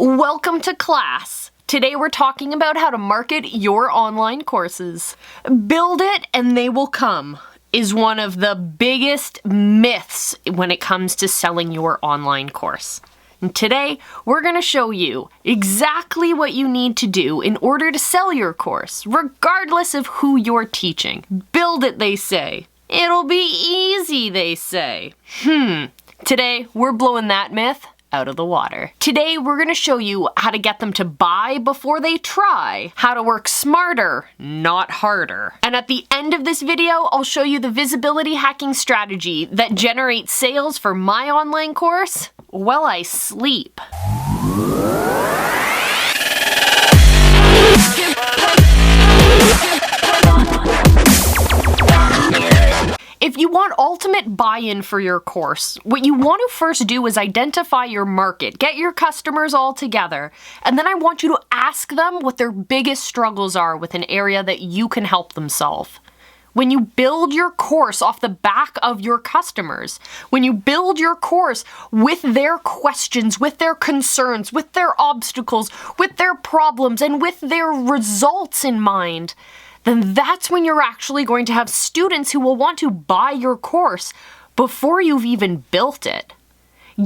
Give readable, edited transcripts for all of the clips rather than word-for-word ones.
Welcome to class. Today we're talking about how to market your online courses. Build it and they will come is one of the biggest myths when it comes to selling your online course. And today we're going to show you exactly what you need to do in order to sell your course, regardless of who you're teaching. Build it, they say. It'll be easy, they say. Today we're blowing that myth out of the water. Today we're going to show you how to get them to buy before they try, how to work smarter, not harder. And at the end of this video, I'll show you the visibility hacking strategy that generates sales for my online course while I sleep. If you want ultimate buy-in for your course, what you want to first do is identify your market, get your customers all together, and then I want you to ask them what their biggest struggles are with an area that you can help them solve. When you build your course off the back of your customers, when you build your course with their questions, with their concerns, with their obstacles, with their problems, and with their results in mind, then that's when you're actually going to have students who will want to buy your course before you've even built it.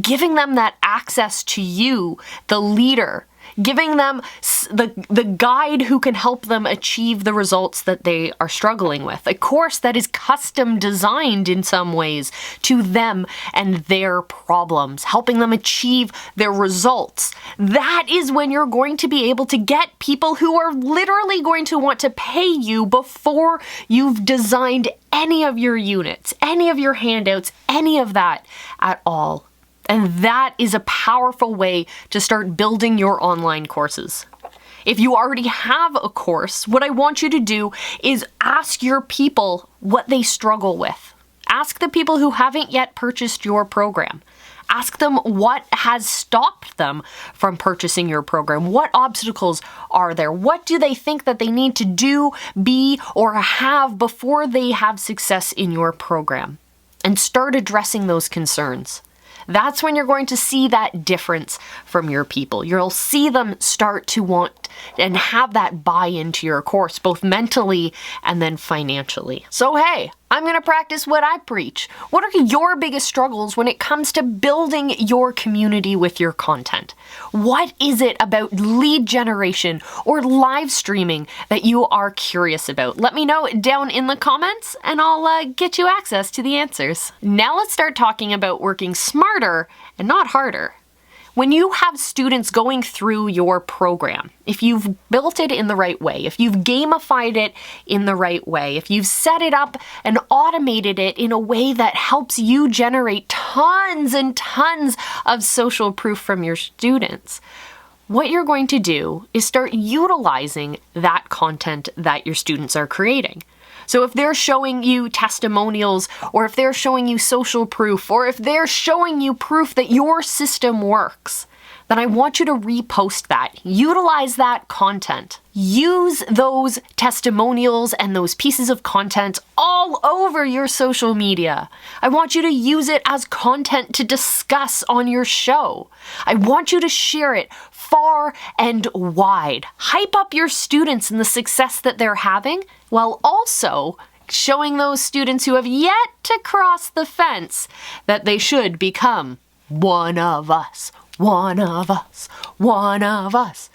Giving them that access to you, the leader, giving them the guide who can help them achieve the results that they are struggling with. A course that is custom designed in some ways to them and their problems, helping them achieve their results. That is when you're going to be able to get people who are literally going to want to pay you before you've designed any of your units, any of your handouts, any of that at all. And that is a powerful way to start building your online courses. If you already have a course, what I want you to do is ask your people what they struggle with. Ask the people who haven't yet purchased your program. Ask them what has stopped them from purchasing your program. What obstacles are there? What do they think that they need to do, be, or have before they have success in your program? And start addressing those concerns. That's when you're going to see that difference from your people. You'll see them start to want and have that buy-in to your course, both mentally and then financially. So hey, I'm going to practice what I preach. What are your biggest struggles when it comes to building your community with your content? What is it about lead generation or live streaming that you are curious about? Let me know down in the comments and I'll get you access to the answers. Now let's start talking about working smarter and not harder. When you have students going through your program, if you've built it in the right way, if you've gamified it in the right way, if you've set it up and automated it in a way that helps you generate tons and tons of social proof from your students, what you're going to do is start utilizing that content that your students are creating. So if they're showing you testimonials, or if they're showing you social proof, or if they're showing you proof that your system works, then I want you to repost that. Utilize that content. Use those testimonials and those pieces of content all over your social media. I want you to use it as content to discuss on your show. I want you to share it far and wide. Hype up your students and the success that they're having, while also showing those students who have yet to cross the fence that they should become one of us. One of us, one of us.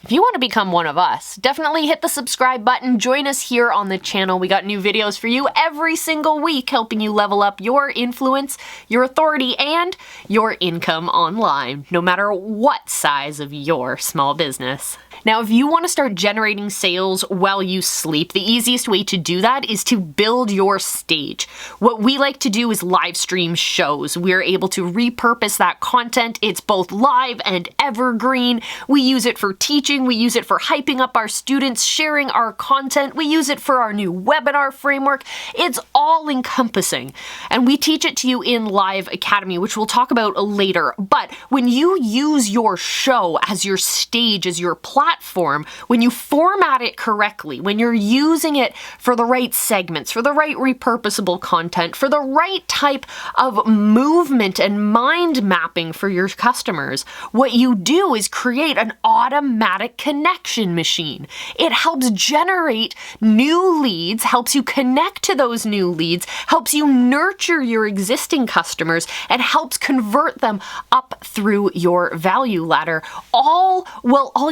If you want to become one of us, definitely hit the subscribe button. Join us here on the channel. We got new videos for you every single week, helping you level up your influence, your authority, and your income online, no matter what size of your small business. Now, if you want to start generating sales while you sleep, the easiest way to do that is to build your stage. What we like to do is live stream shows. We're able to repurpose that content. It's both live and evergreen. We use it for teaching teaching, we use it for hyping up our students, sharing our content, we use it for our new webinar framework. It's all encompassing. And we teach it to you in Live Academy, which we'll talk about later. But when you use your show as your stage, as your platform, when you format it correctly, when you're using it for the right segments, for the right repurposable content, for the right type of movement and mind mapping for your customers, what you do is create an automatic connection machine. It helps generate new leads, helps you connect to those new leads, helps you nurture your existing customers, and helps convert them up through your value ladder. All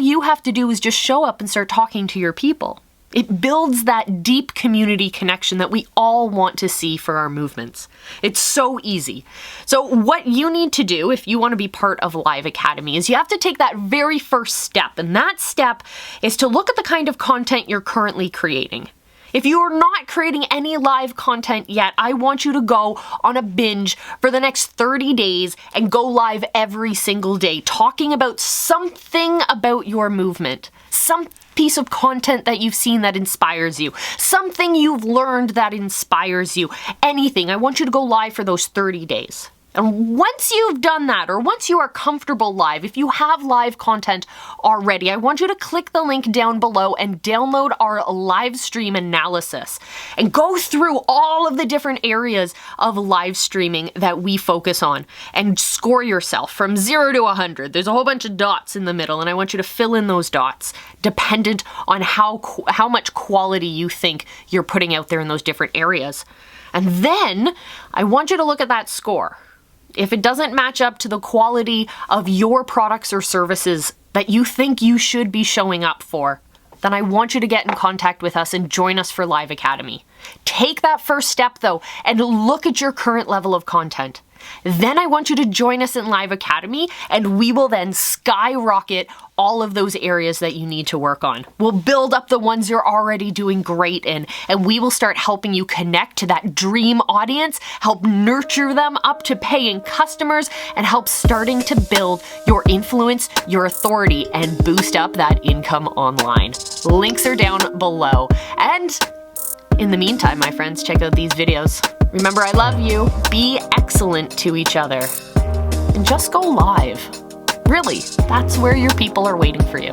you have to do is just show up and start talking to your people. It builds that deep community connection that we all want to see for our movements. It's so easy. So what you need to do if you want to be part of Live Academy is you have to take that very first step, and that step is to look at the kind of content you're currently creating. If you are not creating any live content yet, I want you to go on a binge for the next 30 days and go live every single day, talking about something about your movement, some piece of content that you've seen that inspires you, something you've learned that inspires you, anything. I want you to go live for those 30 days. And once you've done that, or once you are comfortable live, if you have live content already, I want you to click the link down below and download our live stream analysis and go through all of the different areas of live streaming that we focus on and score yourself from 0 to 100. There's a whole bunch of dots in the middle, and I want you to fill in those dots dependent on how much quality you think you're putting out there in those different areas. And then I want you to look at that score. If it doesn't match up to the quality of your products or services that you think you should be showing up for, then I want you to get in contact with us and join us for Live Academy. Take that first step though and look at your current level of content. Then I want you to join us in Live Academy, and we will then skyrocket all of those areas that you need to work on. We'll build up the ones you're already doing great in, and we will start helping you connect to that dream audience, help nurture them up to paying customers, and help starting to build your influence, your authority, and boost up that income online. Links are down below. And in the meantime, my friends, check out these videos. Remember, I love you. Be excellent to each other. And just go live. Really, that's where your people are waiting for you.